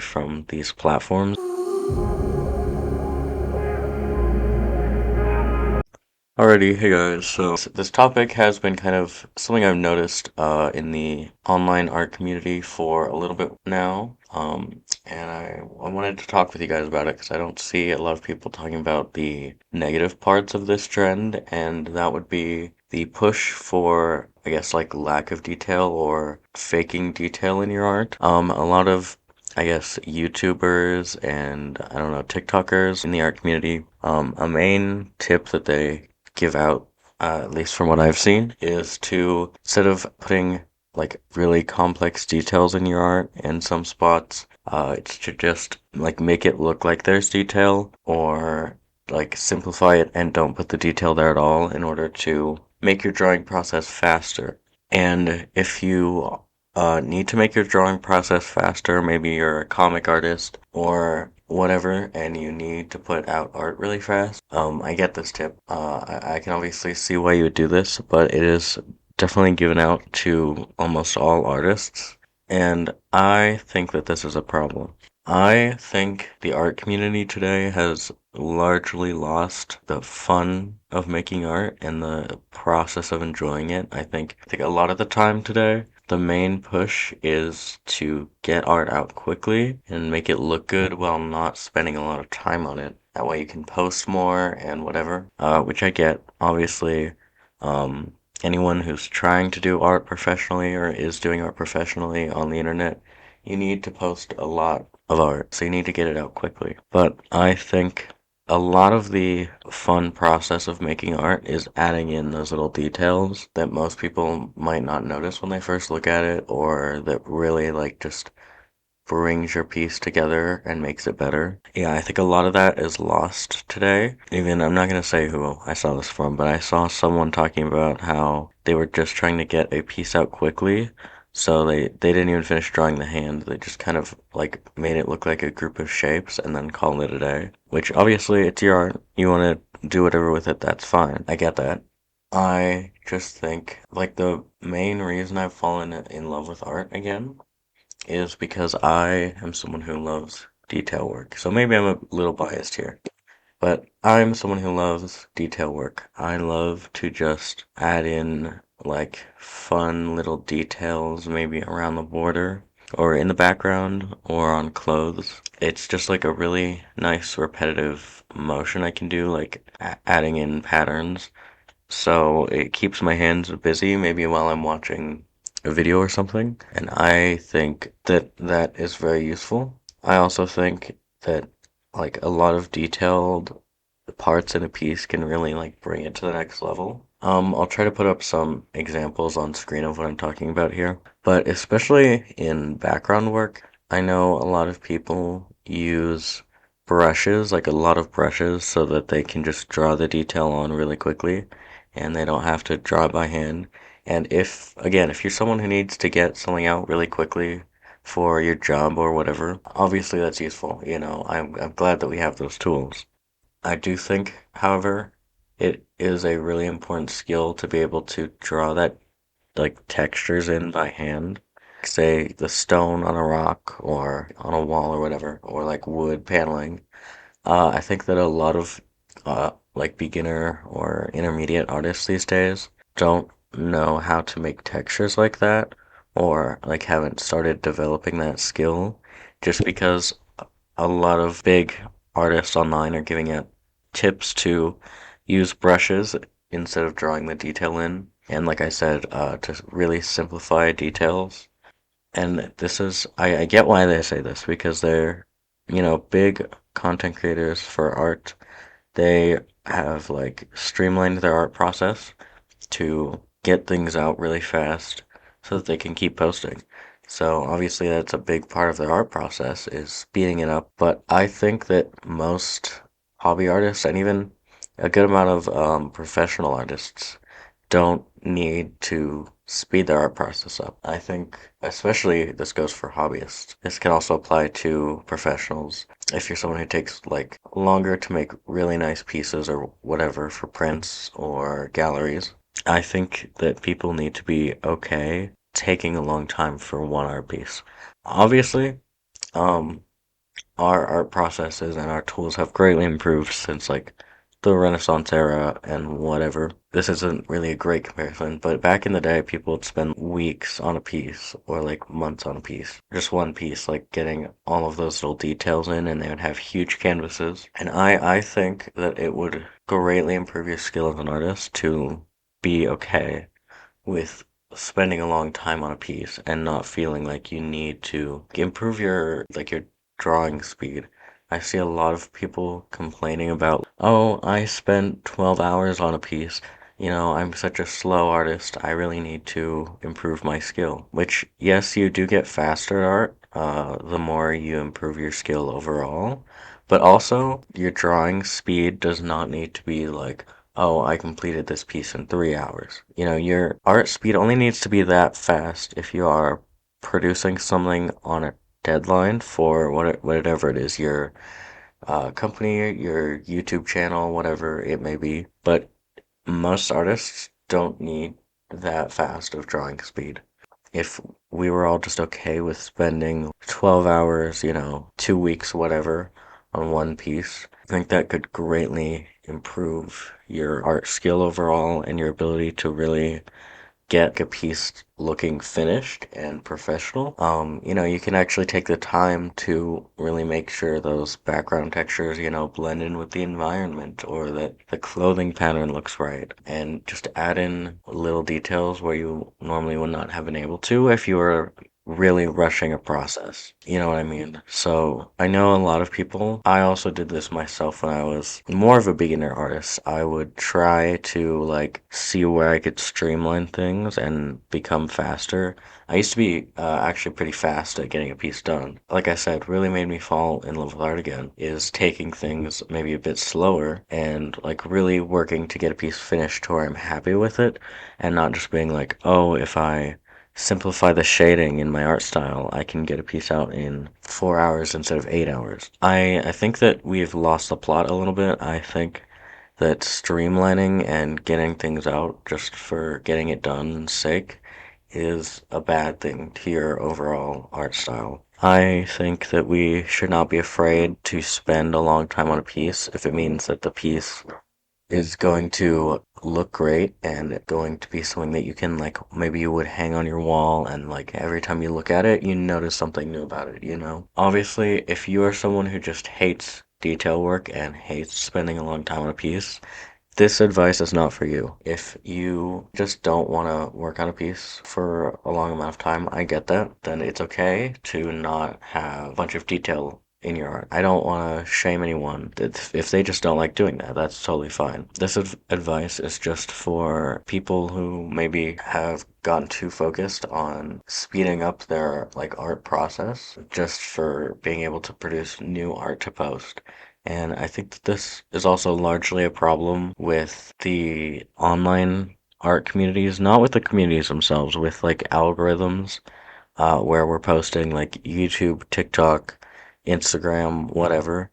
from these platforms. Alrighty, hey guys. So this topic has been kind of something I've noticed in the online art community for a little bit now. And I wanted to talk with you guys about it because I don't see a lot of people talking about the negative parts of this trend, and that would be the push for, I guess, like lack of detail or faking detail in your art. A lot of I guess YouTubers and I don't know TikTokers in the art community. A main tip that they give out, at least from what I've seen, is to instead of putting like really complex details in your art in some spots, it's to just like make it look like there's detail or like simplify it and don't put the detail there at all in order to make your drawing process faster. And if you need to make your drawing process faster, maybe you're a comic artist or whatever, and you need to put out art really fast. I get this tip. I can obviously see why you would do this, but it is definitely given out to almost all artists, and I think that this is a problem. I think the art community today has largely lost the fun of making art and the process of enjoying it. I think a lot of the time today, the main push is to get art out quickly and make it look good while not spending a lot of time on it. That way you can post more and whatever, which I get. Obviously, um, anyone who's trying to do art professionally or is doing art professionally on the internet, you need to post a lot of art, so you need to get it out quickly. But I think a lot of the fun process of making art is adding in those little details that most people might not notice when they first look at it, or that really like just brings your piece together and makes it better. Yeah, I think a lot of that is lost today. Even I'm not gonna say who I saw this from, but I saw someone talking about how they were just trying to get a piece out quickly. So they didn't even finish drawing the hand. They just kind of like made it look like a group of shapes and then called it a day. Which obviously it's your art. You want to do whatever with it, that's fine. I get that. I just think like the main reason I've fallen in love with art again is because I am someone who loves detail work. So maybe I'm a little biased here, but I'm someone who loves detail work. I love to just add in like fun little details, maybe around the border or in the background or on clothes. It's just like a really nice repetitive motion I can do, like adding in patterns. So it keeps my hands busy, maybe while I'm watching a video or something. And I think that that is very useful. I also think that like a lot of detailed parts in a piece can really like bring it to the next level. I'll try to put up some examples on screen of what I'm talking about here. But especially in background work, I know a lot of people use brushes, like a lot of brushes, so that they can just draw the detail on really quickly and they don't have to draw by hand. And if, again, if you're someone who needs to get something out really quickly for your job or whatever, obviously that's useful. I'm glad that we have those tools. I do think, however, it is a really important skill to be able to draw that like textures in by hand. Say the stone on a rock or on a wall or whatever, or like wood paneling. I think that a lot of like beginner or intermediate artists these days don't know how to make textures like that, or like haven't started developing that skill, just because a lot of big artists online are giving out tips to use brushes instead of drawing the detail in. And like I said, to really simplify details. And this is, I get why they say this because they're, big content creators for art. They have like streamlined their art process to get things out really fast so that they can keep posting. So obviously that's a big part of their art process is speeding it up. But I think that most hobby artists and even a good amount of professional artists don't need to speed their art process up. I think, especially this goes for hobbyists. This can also apply to professionals. If you're someone who takes like longer to make really nice pieces or whatever for prints or galleries, I think that people need to be okay taking a long time for one art piece. Obviously, um, our art processes and our tools have greatly improved since like the Renaissance era and whatever. This isn't really a great comparison, but back in the day, people would spend weeks on a piece or like months on a piece, just one piece, like getting all of those little details in, and they would have huge canvases. And I think that it would greatly improve your skill as an artist to be okay with spending a long time on a piece and not feeling like you need to improve your drawing speed. I see a lot of people complaining about, oh, I spent 12 hours on a piece. I'm such a slow artist. I really need to improve my skill. Which, yes, you do get faster at art, the more you improve your skill overall. But also, your drawing speed does not need to be like, oh, I completed this piece in 3 hours. Your art speed only needs to be that fast if you are producing something on a deadline for whatever it is, your company, your YouTube channel, whatever it may be. But most artists don't need that fast of drawing speed. If we were all just okay with spending 12 hours, 2 weeks, whatever, on one piece, I think that could greatly improve your art skill overall and your ability to really get a piece looking finished and professional. You can actually take the time to really make sure those background textures, blend in with the environment or that the clothing pattern looks right. And just add in little details where you normally would not have been able to if you were really rushing a process. You know what I mean? So I know a lot of people. I also did this myself when I was more of a beginner artist. I would try to like see where I could streamline things and become faster. I used to be actually pretty fast at getting a piece done. Like I said, really made me fall in love with art again is taking things maybe a bit slower and like really working to get a piece finished to where I'm happy with it and not just being like, oh, if I simplify the shading in my art style, I can get a piece out in 4 hours instead of 8 hours. I think that we've lost the plot a little bit. I think that streamlining and getting things out just for getting it done's sake is a bad thing to your overall art style. I think that we should not be afraid to spend a long time on a piece if it means that the piece is going to look great and going to be something that you can like maybe you would hang on your wall and like every time you look at it you notice something new about it. Obviously, if you are someone who just hates detail work and hates spending a long time on a piece, this advice is not for you. If you just don't want to work on a piece for a long amount of time, I get that. Then it's okay to not have a bunch of detail in your art. I don't want to shame anyone. If they just don't like doing that, that's totally fine. This advice is just for people who maybe have gotten too focused on speeding up their like art process just for being able to produce new art to post. And I think that this is also largely a problem with the online art communities, not with the communities themselves, with like algorithms, where we're posting like YouTube, TikTok, Instagram, whatever.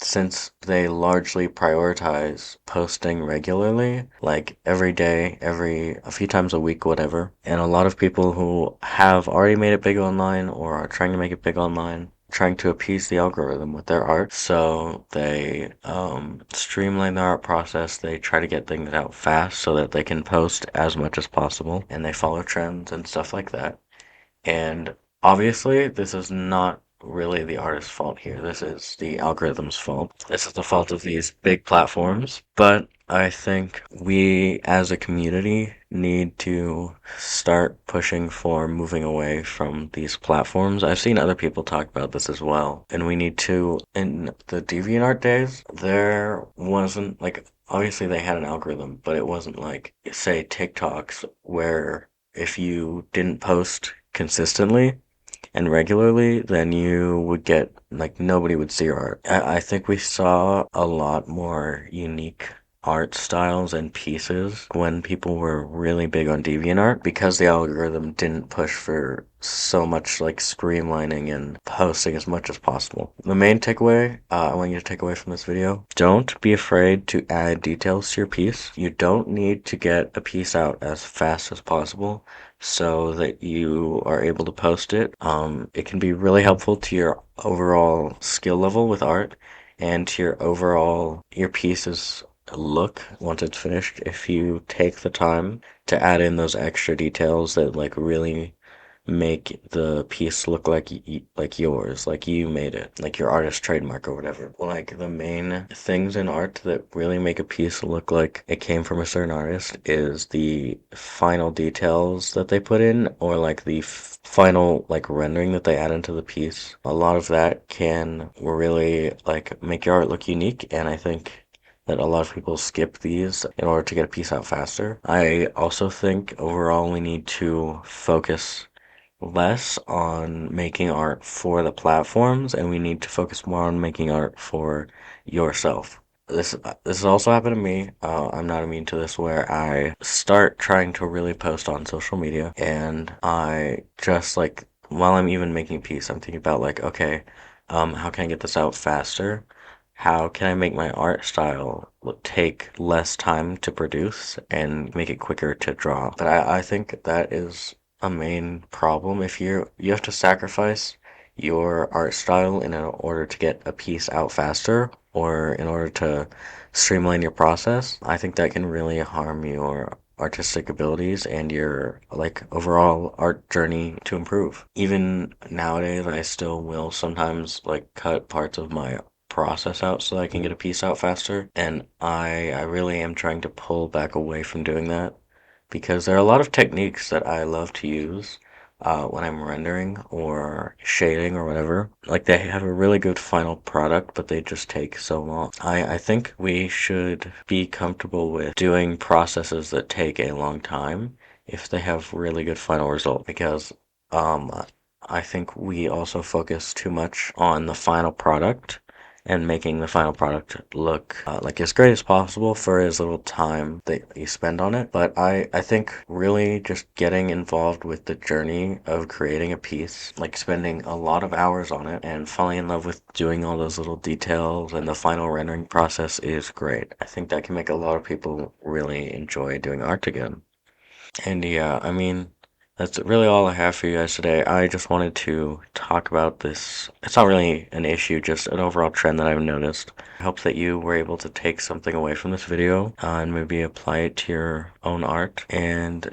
Since they largely prioritize posting regularly, like every day, a few times a week, whatever. And a lot of people who have already made it big online or are trying to make it big online trying to appease the algorithm with their art. So they streamline their art process. They try to get things out fast so that they can post as much as possible. And they follow trends and stuff like that. And obviously, this is not really the artist's fault here. This is the algorithm's fault. This is the fault of these big platforms. But I think we as a community need to start pushing for moving away from these platforms. I've seen other people talk about this as well. And we need to, in the DeviantArt days, there wasn't like, obviously they had an algorithm, but it wasn't like, say, TikToks where if you didn't post consistently and regularly, then you would get like nobody would see your art. I think we saw a lot more unique art styles and pieces when people were really big on DeviantArt because the algorithm didn't push for so much like streamlining and posting as much as possible. The main takeaway I want you to take away from this video, don't be afraid to add details to your piece. You don't need to get a piece out as fast as possible. so that you are able to post it. It can be really helpful to your overall skill level with art and to your piece's look once it's finished. If you take the time to add in those extra details that like really make the piece look like yours, like you made it, like your artist trademark or whatever. Like the main things in art that really make a piece look like it came from a certain artist is the final details that they put in, or like the final like rendering that they add into the piece. A lot of that can really like make your art look unique, and I think that a lot of people skip these in order to get a piece out faster. I also think overall we need to focus less on making art for the platforms, and we need to focus more on making art for yourself. This has also happened to me. I'm not immune to this, where I start trying to really post on social media, and I just like while I'm even making a piece, I'm thinking about like, okay, how can I get this out faster? How can I make my art style take less time to produce and make it quicker to draw? But I think that is a main problem. If you have to sacrifice your art style in order to get a piece out faster or in order to streamline your process, I think that can really harm your artistic abilities and your like overall art journey to improve. Even nowadays, I still will sometimes like cut parts of my process out so that I can get a piece out faster, and I really am trying to pull back away from doing that because there are a lot of techniques that I love to use when I'm rendering or shading or whatever. Like they have a really good final product, but they just take so long. I think we should be comfortable with doing processes that take a long time if they have really good final result, because um, I think we also focus too much on the final product and making the final product look like as great as possible for as little time that you spend on it. But I think really just getting involved with the journey of creating a piece, like spending a lot of hours on it and falling in love with doing all those little details and the final rendering process is great. I think that can make a lot of people really enjoy doing art again. And yeah, I mean, that's really all I have for you guys today. I just wanted to talk about this. It's not really an issue, just an overall trend that I've noticed. I hope that you were able to take something away from this video and maybe apply it to your own art. And